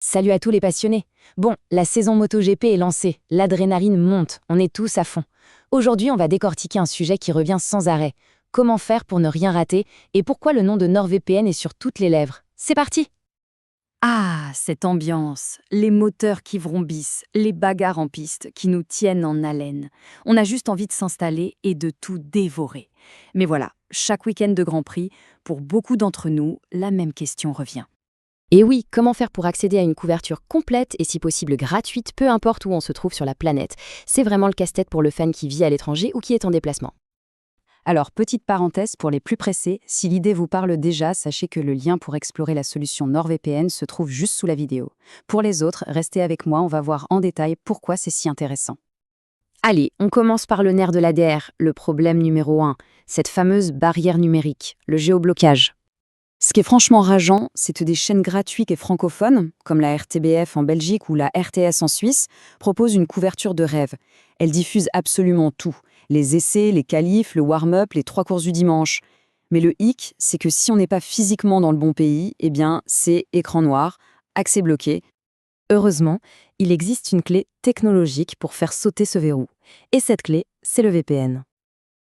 Salut à tous les passionnés. Bon, la saison MotoGP est lancée, l'adrénaline monte, on est tous à fond. Aujourd'hui, on va décortiquer un sujet qui revient sans arrêt. Comment faire pour ne rien rater et pourquoi le nom de NordVPN est sur toutes les lèvres. C'est parti! Ah, cette ambiance, les moteurs qui vrombissent, les bagarres en piste qui nous tiennent en haleine. On a juste envie de s'installer et de tout dévorer. Mais voilà, chaque week-end de Grand Prix, pour beaucoup d'entre nous, la même question revient. Et oui, comment faire pour accéder à une couverture complète et si possible gratuite, peu importe où on se trouve sur la planète. C'est vraiment le casse-tête pour le fan qui vit à l'étranger ou qui est en déplacement. Alors, petite parenthèse pour les plus pressés, si l'idée vous parle déjà, sachez que le lien pour explorer la solution NordVPN se trouve juste sous la vidéo. Pour les autres, restez avec moi, on va voir en détail pourquoi c'est si intéressant. Allez, on commence par le nerf de l'ADR, le problème numéro 1, cette fameuse barrière numérique, le géoblocage. Ce qui est franchement rageant, c'est que des chaînes gratuites et francophones, comme la RTBF en Belgique ou la RTS en Suisse, proposent une couverture de rêve. Elles diffusent absolument tout. Les essais, les qualifs, le warm-up, les 3 courses du dimanche. Mais le hic, c'est que si on n'est pas physiquement dans le bon pays, eh bien, c'est écran noir, accès bloqué. Heureusement, il existe une clé technologique pour faire sauter ce verrou. Et cette clé, c'est le VPN.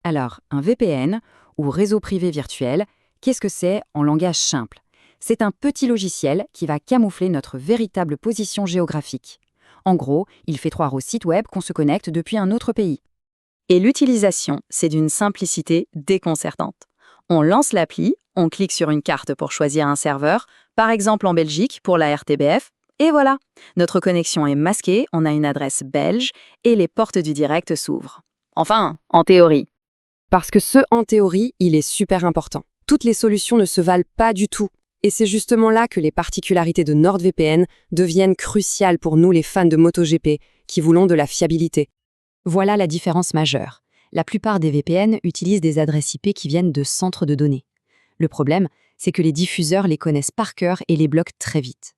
Alors, un VPN, ou réseau privé virtuel, qu'est-ce que c'est en langage simple? C'est un petit logiciel qui va camoufler notre véritable position géographique. En gros, il fait croire au site web qu'on se connecte depuis un autre pays. Et l'utilisation, c'est d'une simplicité déconcertante. On lance l'appli, on clique sur une carte pour choisir un serveur, par exemple en Belgique pour la RTBF, et voilà, notre connexion est masquée, on a une adresse belge et les portes du direct s'ouvrent. Enfin, en théorie. Parce que ce, en théorie, il est super important. Toutes les solutions ne se valent pas du tout. Et c'est justement là que les particularités de NordVPN deviennent cruciales pour nous les fans de MotoGP, qui voulons de la fiabilité. Voilà la différence majeure. La plupart des VPN utilisent des adresses IP qui viennent de centres de données. Le problème, c'est que les diffuseurs les connaissent par cœur et les bloquent très vite.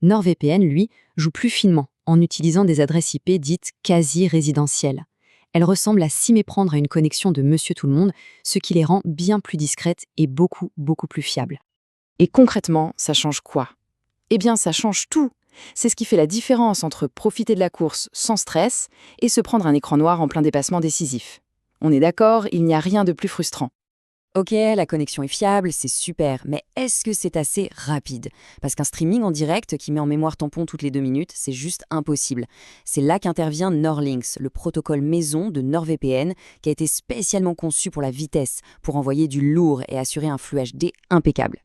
NordVPN, lui, joue plus finement, en utilisant des adresses IP dites quasi-résidentielles. Elles ressemblent à s'y méprendre à une connexion de Monsieur Tout-le-Monde, ce qui les rend bien plus discrètes et beaucoup plus fiables. Et concrètement, ça change quoi? Eh bien, ça change tout. C'est ce qui fait la différence entre profiter de la course sans stress et se prendre un écran noir en plein dépassement décisif. On est d'accord, il n'y a rien de plus frustrant. Ok, la connexion est fiable, c'est super, mais est-ce que c'est assez rapide? Parce qu'un streaming en direct qui met en mémoire tampon toutes les 2 minutes, c'est juste impossible. C'est là qu'intervient NordLynx, le protocole maison de NordVPN qui a été spécialement conçu pour la vitesse, pour envoyer du lourd et assurer un flux HD impeccable.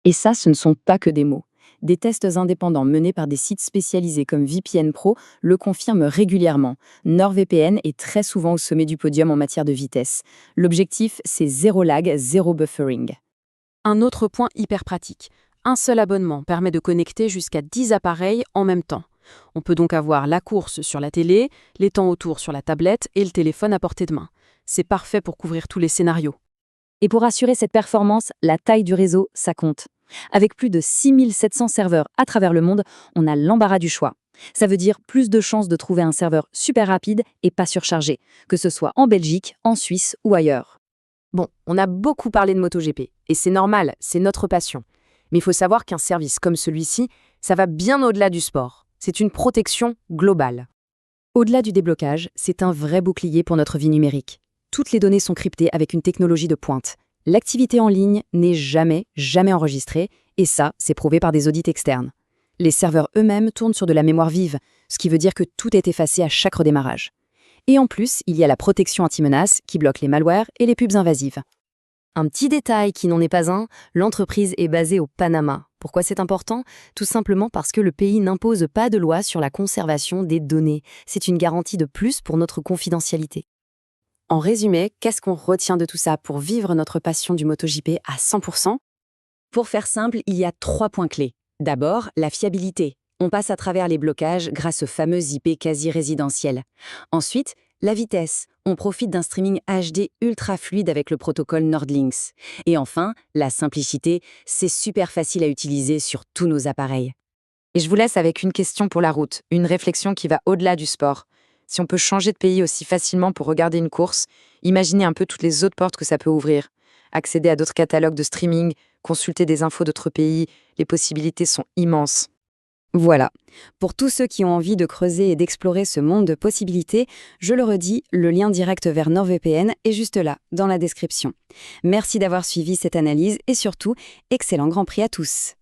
Et ça, ce ne sont pas que des mots. Des tests indépendants menés par des sites spécialisés comme VPN Pro le confirment régulièrement. NordVPN est très souvent au sommet du podium en matière de vitesse. L'objectif, c'est zéro lag, zéro buffering. Un autre point hyper pratique. Un seul abonnement permet de connecter jusqu'à 10 appareils en même temps. On peut donc avoir la course sur la télé, les temps autour sur la tablette et le téléphone à portée de main. C'est parfait pour couvrir tous les scénarios. Et pour assurer cette performance, la taille du réseau, ça compte. Avec plus de 6700 serveurs à travers le monde, on a l'embarras du choix. Ça veut dire plus de chances de trouver un serveur super rapide et pas surchargé, que ce soit en Belgique, en Suisse ou ailleurs. Bon, on a beaucoup parlé de MotoGP, et c'est normal, c'est notre passion. Mais il faut savoir qu'un service comme celui-ci, ça va bien au-delà du sport. C'est une protection globale. Au-delà du déblocage, c'est un vrai bouclier pour notre vie numérique. Toutes les données sont cryptées avec une technologie de pointe. L'activité en ligne n'est jamais enregistrée, et ça, c'est prouvé par des audits externes. Les serveurs eux-mêmes tournent sur de la mémoire vive, ce qui veut dire que tout est effacé à chaque redémarrage. Et en plus, il y a la protection anti-menace qui bloque les malwares et les pubs invasives. Un petit détail qui n'en est pas un, l'entreprise est basée au Panama. Pourquoi c'est important? Tout simplement parce que le pays n'impose pas de loi sur la conservation des données. C'est une garantie de plus pour notre confidentialité. En résumé, qu'est-ce qu'on retient de tout ça pour vivre notre passion du MotoGP à 100%? Pour faire simple, il y a 3 points clés. D'abord, la fiabilité. On passe à travers les blocages grâce aux fameuses IP quasi-résidentielles. Ensuite, la vitesse. On profite d'un streaming HD ultra fluide avec le protocole NordLynx. Et enfin, la simplicité. C'est super facile à utiliser sur tous nos appareils. Et je vous laisse avec une question pour la route, une réflexion qui va au-delà du sport. Si on peut changer de pays aussi facilement pour regarder une course, imaginez un peu toutes les autres portes que ça peut ouvrir. Accéder à d'autres catalogues de streaming, consulter des infos d'autres pays, les possibilités sont immenses. Voilà. Pour tous ceux qui ont envie de creuser et d'explorer ce monde de possibilités, je le redis, le lien direct vers NordVPN est juste là, dans la description. Merci d'avoir suivi cette analyse et surtout, excellent Grand Prix à tous.